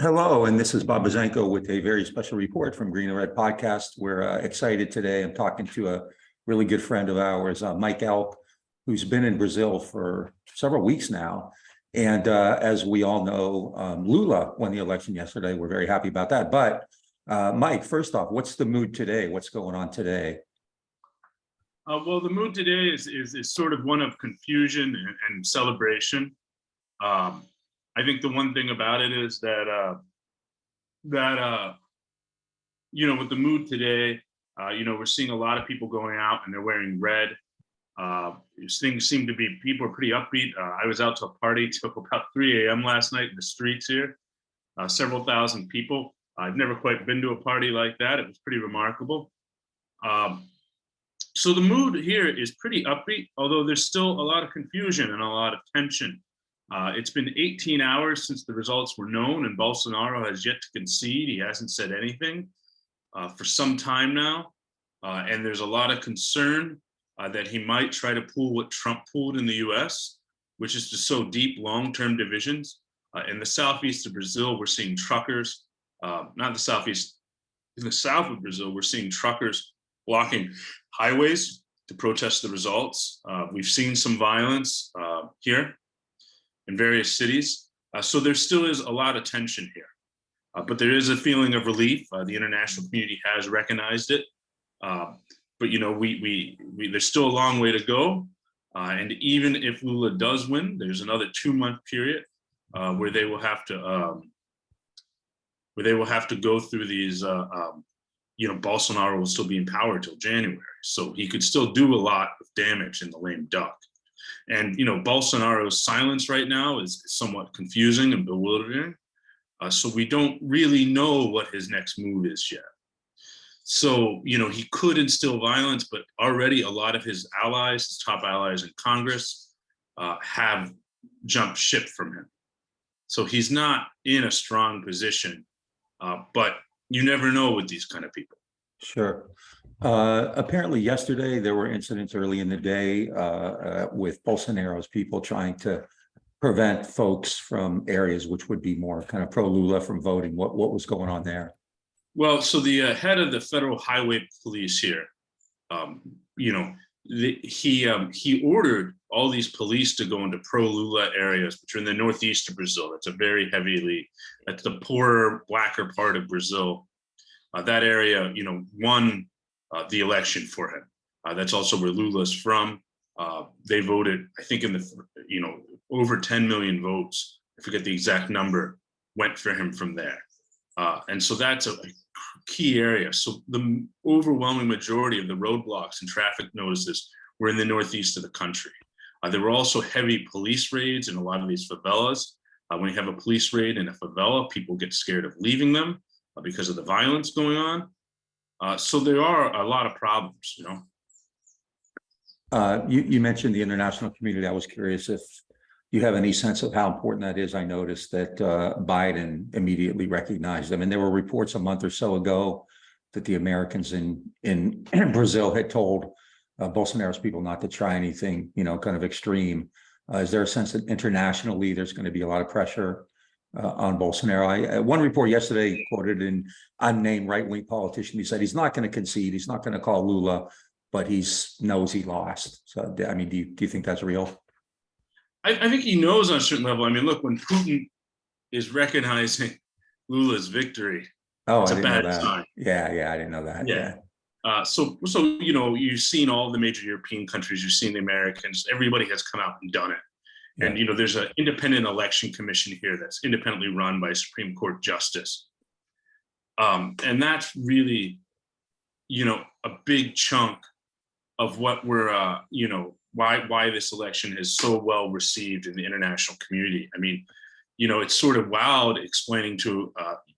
Hello, and this is Bob Bazenko with a very special report from Green and Red Podcast. We're excited today. I'm talking to a really good friend of ours, Mike Elk, who's been in Brazil for several weeks now. And as we all know, Lula won the election yesterday. We're very happy about that. But Mike, first off, what's the mood today? What's going on today? Well, the mood today is sort of one of confusion and celebration. I think the one thing about it is that with the mood today, we're seeing a lot of people going out and they're wearing red. Things seem to be, people are pretty upbeat. I was out to a party till about 3 a.m. last night in the streets here. Several thousand people. I've never quite been to a party like that. It was pretty remarkable. So the mood here is pretty upbeat, although there's still a lot of confusion and a lot of tension. It's been 18 hours since the results were known, and Bolsonaro has yet to concede. He hasn't said anything for some time now. And there's a lot of concern that he might try to pull what Trump pulled in the US, which is to sow deep long-term divisions. In the southeast of Brazil, we're seeing truckers, not the southeast, in the south of Brazil, we're seeing truckers blocking highways to protest the results. We've seen some violence here in various cities. So there still is a lot of tension here. But there is a feeling of relief. The international community has recognized it. But there's still a long way to go. And even if Lula does win, there's another 2-month period where they will have to go through these. Bolsonaro will still be in power till January, so he could still do a lot of damage in the lame duck. And Bolsonaro's silence right now is somewhat confusing and bewildering. So we don't really know what his next move is yet. So he could instill violence, but already a lot of his allies, his top allies in Congress, have jumped ship from him. So he's not in a strong position, but you never know with these kind of people. Sure. Apparently yesterday there were incidents early in the day with Bolsonaro's people trying to prevent folks from areas which would be more kind of pro-Lula from voting. What was going on there? Well, so the head of the Federal Highway Police here, he ordered all these police to go into pro-Lula areas, which are in the northeast of Brazil. That's that's the poorer, blacker part of Brazil. That area, won the election for him. That's also where Lula's from. They voted, I think, over 10 million votes. I forget the exact number, went for him from there. And so that's a key area. So the overwhelming majority of the roadblocks and traffic notices were in the northeast of the country. There were also heavy police raids in a lot of these favelas. When you have a police raid in a favela, people get scared of leaving them because of the violence going on. So there are a lot of problems, You mentioned the international community. I was curious if you have any sense of how important that is. I noticed that Biden immediately recognized them. And there were reports a month or so ago that the Americans in Brazil had told Bolsonaro's people not to try anything, kind of extreme. Is there a sense that internationally there's going to be a lot of pressure on Bolsonaro? One report yesterday quoted an unnamed right-wing politician. He said he's not going to concede. He's not going to call Lula, but he knows he lost. So, I mean, do you think that's real? I think he knows on a certain level. I mean, look, when Putin is recognizing Lula's victory, it's a bad sign. Yeah, I didn't know that. Yeah. So you've seen all the major European countries, you've seen the Americans, everybody has come out and done it. Yeah. And, there's an independent election commission here that's independently run by a Supreme Court justice. And that's really, a big chunk of what we're, why this election is so well received in the international community. I mean, it's sort of wild explaining to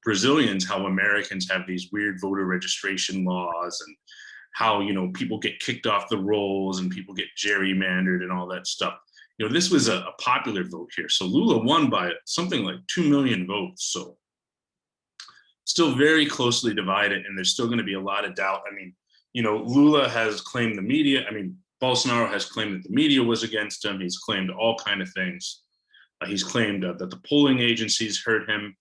Brazilians how Americans have these weird voter registration laws and how, people get kicked off the rolls and people get gerrymandered and all that stuff. This was a popular vote here. So Lula won by something like 2 million votes. So still very closely divided, and there's still going to be a lot of doubt. I mean, Lula has claimed the media. I mean, Bolsonaro has claimed that the media was against him. He's claimed all kinds of things. He's claimed that the polling agencies hurt him.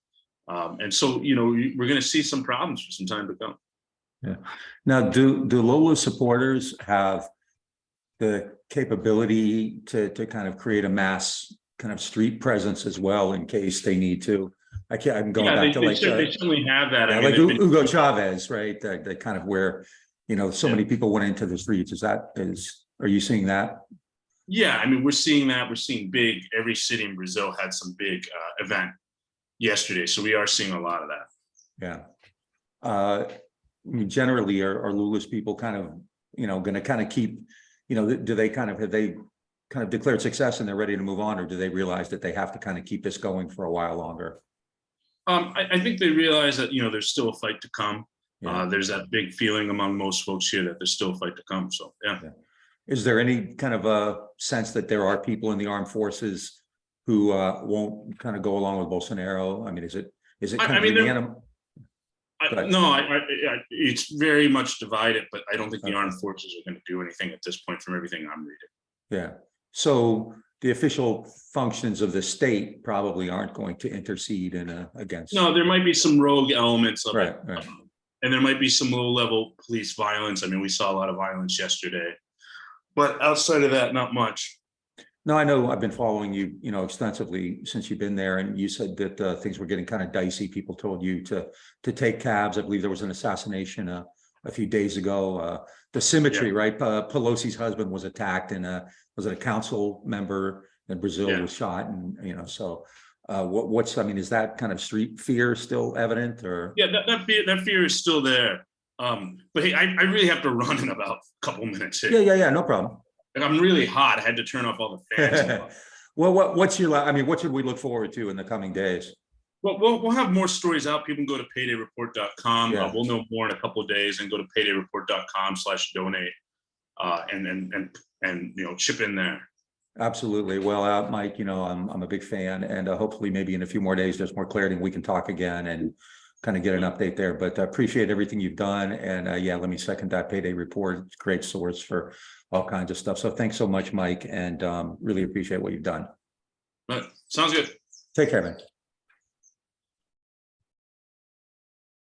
And so, we're going to see some problems for some time to come. Yeah. Now, do Lula supporters have the capability to kind of create a mass kind of street presence as well in case they need to? I'm going back to they like certainly have that. yeah, I mean, like Hugo Chavez, right? That kind of where so many people went into the streets. Are you seeing that? Yeah, I mean, we're seeing that. We're seeing every city in Brazil had some big event yesterday, so we are seeing a lot of that. Yeah. I mean, generally, are Lula's people kind of, going to kind of keep, do they have they kind of declared success and they're ready to move on, or do they realize that they have to kind of keep this going for a while longer? I think they realize that, there's still a fight to come. Yeah. There's that big feeling among most folks here that there's still a fight to come. So, yeah. Is there any kind of a sense that there are people in the armed forces who won't kind of go along with Bolsonaro? I mean, is it kind of unanimous? It's very much divided, but I don't think the armed forces are going to do anything at this point from everything I'm reading. Yeah. So the official functions of the state probably aren't going to intercede against. No, there might be some rogue elements of it. Right. And there might be some low-level police violence. I mean, we saw a lot of violence yesterday. But outside of that, not much. No, I know I've been following you, extensively since you've been there, and you said that things were getting kind of dicey. People told you to take cabs. I believe there was an assassination a few days ago. The symmetry, right? Pelosi's husband was attacked, and was it a council member in Brazil was shot, and so I mean, is that kind of street fear still evident, or? Yeah, that fear is still there. But hey, I really have to run in about a couple minutes here. Yeah, no problem. Like, I'm really hot. I had to turn off all the fans. Well, what should we look forward to in the coming days? Well, we'll have more stories out. People can go to paydayreport.com. We'll know more in a couple of days, and go to paydayreport.com/donate and chip in there. Absolutely. Well, Mike, I'm a big fan, and hopefully maybe in a few more days there's more clarity and we can talk again and kind of get an update there. But I appreciate everything you've done, and let me second that. Payday Report, it's a great source for all kinds of stuff. So thanks so much, Mike, and really appreciate what you've done. Sounds good. Take care, man.